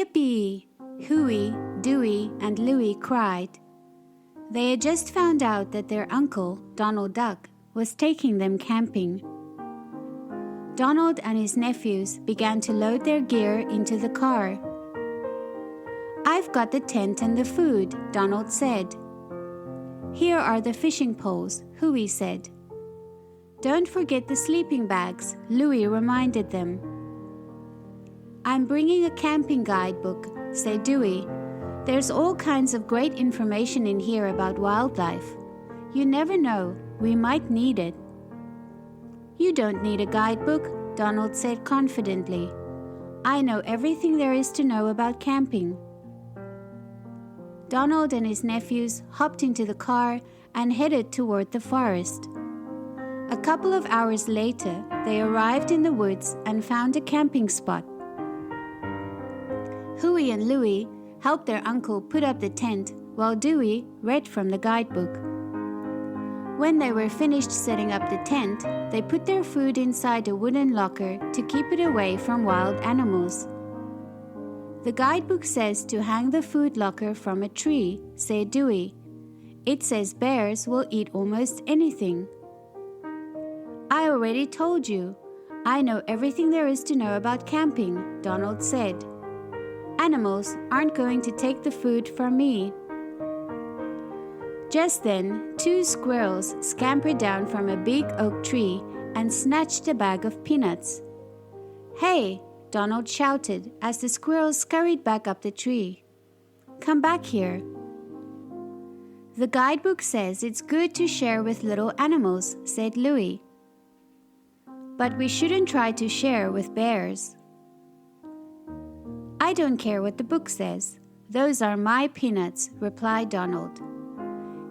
Yippee! Huey, Dewey, and Louie cried. They had just found out that their uncle, Donald Duck, was taking them camping. Donald and his nephews began to load their gear into the car. "I've got the tent and the food," Donald said. "Here are the fishing poles," Huey said. "Don't forget the sleeping bags," Louie reminded them. "I'm bringing a camping guidebook," said Dewey. "There's all kinds of great information in here about wildlife. You never know, we might need it." "You don't need a guidebook," Donald said confidently. "I know everything there is to know about camping." Donald and his nephews hopped into the car and headed toward the forest. A couple of hours later, they arrived in the woods and found a camping spot. Huey and Louie helped their uncle put up the tent while Dewey read from the guidebook. When they were finished setting up the tent, they put their food inside a wooden locker to keep it away from wild animals. "The guidebook says to hang the food locker from a tree," said Dewey. "It says bears will eat almost anything." "I already told you. I know everything there is to know about camping," Donald said. "Animals aren't going to take the food from me." Just then, 2 squirrels scampered down from a big oak tree and snatched a bag of peanuts. "Hey!" Donald shouted as the squirrels scurried back up the tree. "Come back here." "The guidebook says it's good to share with little animals," said Louie. "But we shouldn't try to share with bears." "I don't care what the book says. Those are my peanuts," replied Donald.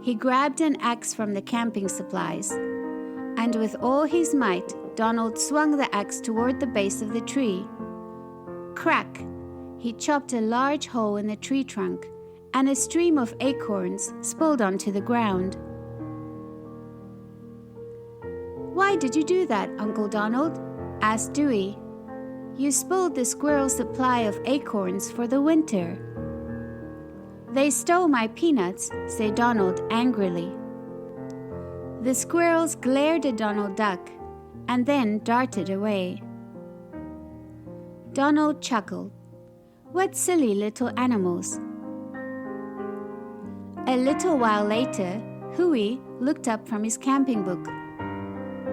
He grabbed an axe from the camping supplies, and with all his might, Donald swung the axe toward the base of the tree. Crack! He chopped a large hole in the tree trunk, and a stream of acorns spilled onto the ground. "Why did you do that, Uncle Donald?" asked Dewey. "You spilled the squirrel's supply of acorns for the winter." "They stole my peanuts," said Donald angrily. The squirrels glared at Donald Duck and then darted away. Donald chuckled. "What silly little animals." A little while later, Huey looked up from his camping book.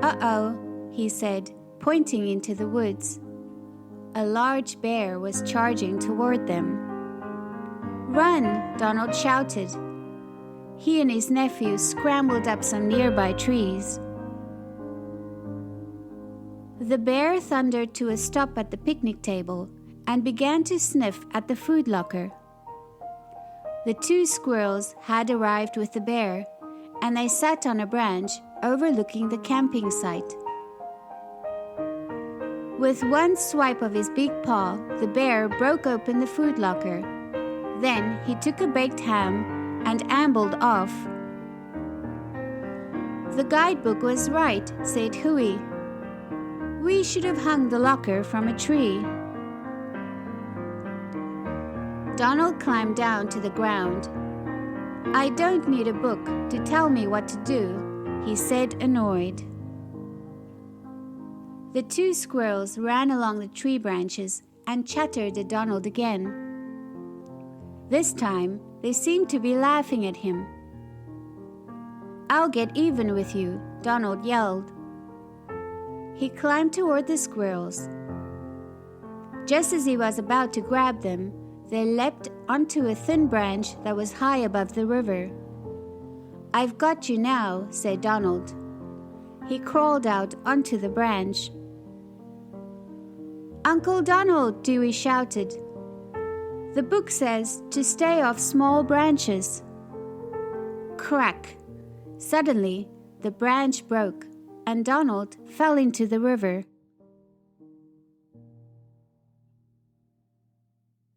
"Uh-oh," he said, pointing into the woods. A large bear was charging toward them. "Run!" Donald shouted. He and his nephew scrambled up some nearby trees. The bear thundered to a stop at the picnic table and began to sniff at the food locker. The 2 squirrels had arrived with the bear, and they sat on a branch overlooking the camping site. With one swipe of his big paw, the bear broke open the food locker. Then he took a baked ham and ambled off. "The guidebook was right," said Huey. "We should have hung the locker from a tree." Donald climbed down to the ground. "I don't need a book to tell me what to do," he said, annoyed. The 2 squirrels ran along the tree branches and chattered at Donald again. This time, they seemed to be laughing at him. "I'll get even with you," Donald yelled. He climbed toward the squirrels. Just as he was about to grab them, they leapt onto a thin branch that was high above the river. "I've got you now," said Donald. He crawled out onto the branch. "Uncle Donald!" Dewey shouted. "The book says to stay off small branches." Crack! Suddenly, the branch broke, and Donald fell into the river.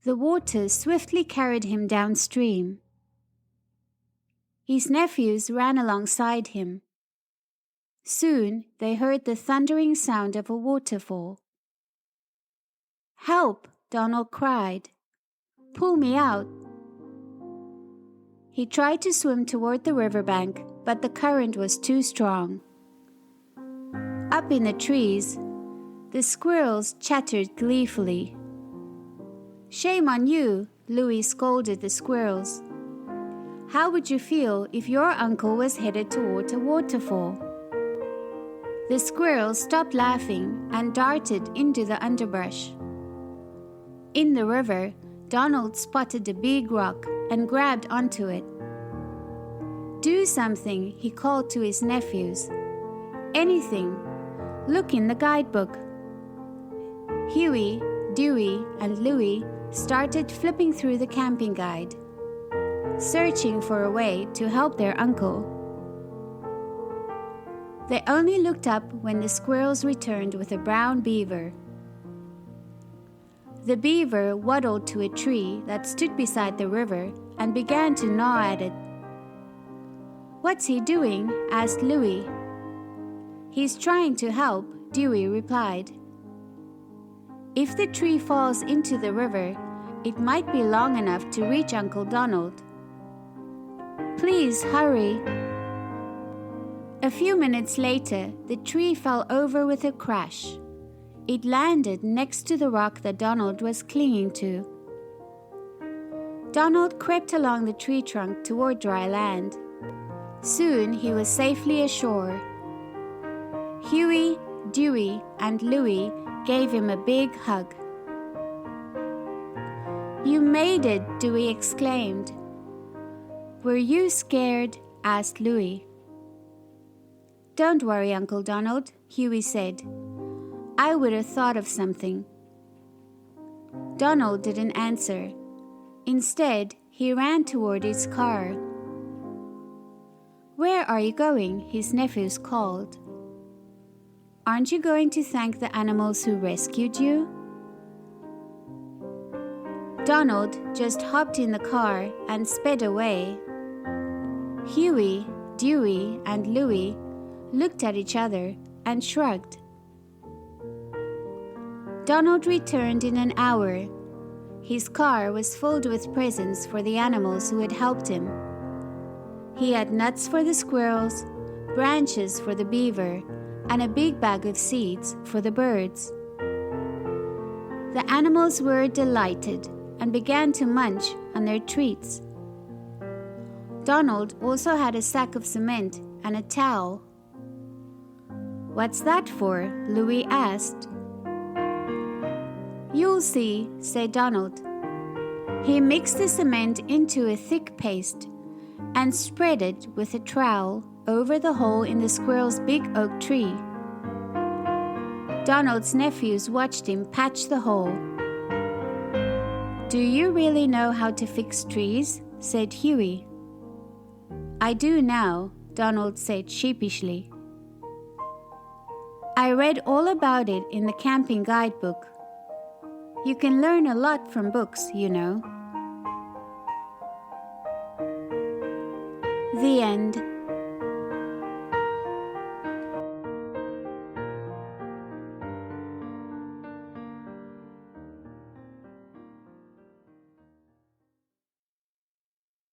The water swiftly carried him downstream. His nephews ran alongside him. Soon they heard the thundering sound of a waterfall. "Help!" Donald cried. pull me out." He tried to swim toward the riverbank, but the current was too strong. Up in the trees, the squirrels chattered gleefully. "Shame on you," Louie scolded the squirrels. "How would you feel if your uncle was headed toward a waterfall?" The squirrels stopped laughing and darted into the underbrush. In the river, Donald spotted a big rock and grabbed onto it. "Do something," he called to his nephews. "Anything. Look in the guidebook." Huey, Dewey, and Louie started flipping through the camping guide, searching for a way to help their uncle. They only looked up when the squirrels returned with a brown beaver. The beaver waddled to a tree that stood beside the river and began to gnaw at it. "What's he doing?" asked Louie. "He's trying to help," Dewey replied. "If the tree falls into the river, it might be long enough to reach Uncle Donald. Please hurry." A few minutes later, the tree fell over with a crash. It landed next to the rock that Donald was clinging to. Donald crept along the tree trunk toward dry land. Soon he was safely ashore. Huey, Dewey, and Louie gave him a big hug. "You made it," Dewey exclaimed. "Were you scared?" asked Louie. "Don't worry, Uncle Donald," Huey said. "I would have thought of something." Donald didn't answer. Instead, he ran toward his car. "Where are you going?" his nephews called. "Aren't you going to thank the animals who rescued you?" Donald just hopped in the car and sped away. Huey, Dewey, and Louie looked at each other and shrugged. Donald returned in an hour. His car was filled with presents for the animals who had helped him. He had nuts for the squirrels, branches for the beaver, and a big bag of seeds for the birds. The animals were delighted and began to munch on their treats. Donald also had a sack of cement and a towel. "What's that for?" Louie asked. "You'll see," said Donald. He mixed the cement into a thick paste and spread it with a trowel over the hole in the squirrel's big oak tree. Donald's nephews watched him patch the hole. "Do you really know how to fix trees?" said Huey. "I do now," Donald said sheepishly. "I read all about it in the camping guidebook. You can learn a lot from books, you know." The end.